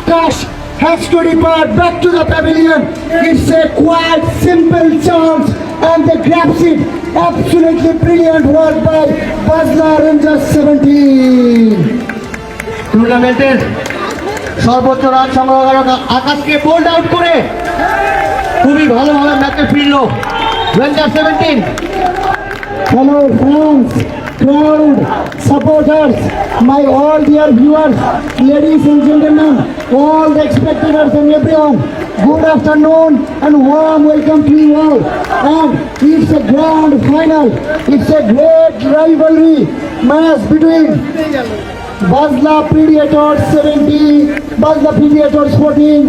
Akash has to depart back to the pavilion. It's a quite simple chance and they grabs it. Absolutely brilliant work by Bazla Rangers 17. টুর্নামেন্টের সর্বোচ্চ run সংগ্রহকারক আকাশকে bold out করে খুবই ভালোভাবে ম্যাচে ফিরল ranger 17। Hello friends, crowd, supporters, my all dear viewers, ladies and gentlemen, all the spectators and everyone, good afternoon and warm welcome to you all. And it's a grand final, it's a great rivalry match between Bazla Predators 14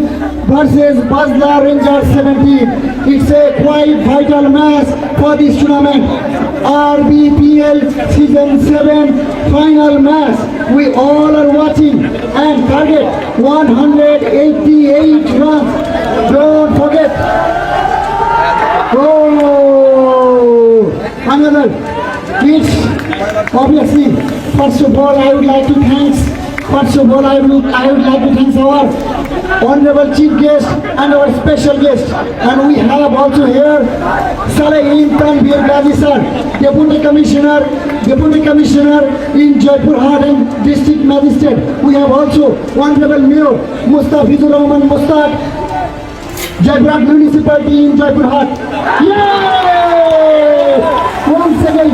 versus Bazla Rangers 17. It's a quite vital match for this tournament. RBPL Season 7 final match. We all are watching and target 188 runs. Don't forget. Oh, another. It's obviously, first of all, I would like to thank our honorable chief guest and our special guest. And we have also here Saleh Tanvir Ghazi sir, Deputy Commissioner in Jaipur Hat and District Magistrate. We have also Honorable Mayor Mustafizur Rahman Mustaq, Jaipur Municipality in Jaipur Hat. Yay! Once again,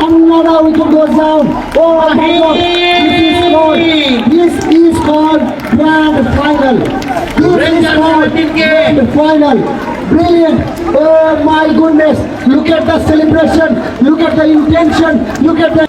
another wicket goes down. Oh my God! This is called grand final. Brilliant! Oh my goodness! Look at the celebration. Look at the intention. Look at the.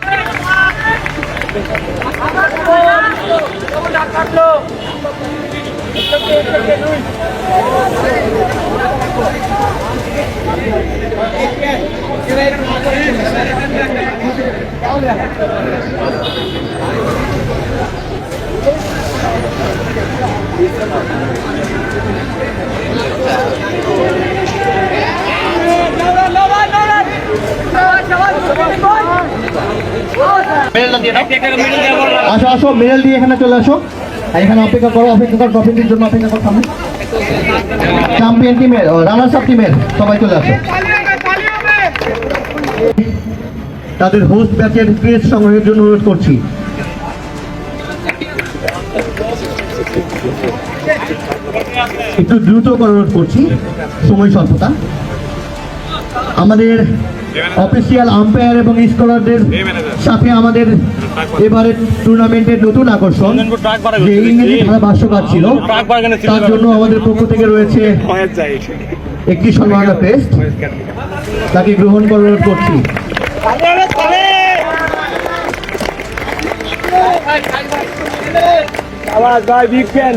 আসো আসো medal দিয়ে এখানে চলে আসো। এখানে অপেক্ষা করো ট্রফিটির জন্য অপেক্ষা করো। সামনে চ্যাম্পিয়ন টিমের রানার্স আপ টিমের সবাই চলে আসো। তাদের হোস্ট ব্যাচের ক্রেস্ট সংগ্রহের জন্য অনুরোধ করছি। একটু দ্রুত অনুরোধ করছি, সময় স্বল্পতা। আমাদের অফিসিয়াল আম্পায়ার এবং স্কলারদের সাথে আমাদের এবারে টুর্নামেন্টের নতুন আকর্ষণ যে ইংরেজি ধারাভাষ্যকার ছিল, তার জন্য আমাদের পক্ষ থেকে রয়েছে একটি সম্মাননা ক্রেস্ট, তাকে গ্রহণ করার অনুরোধ করছি। Big fan.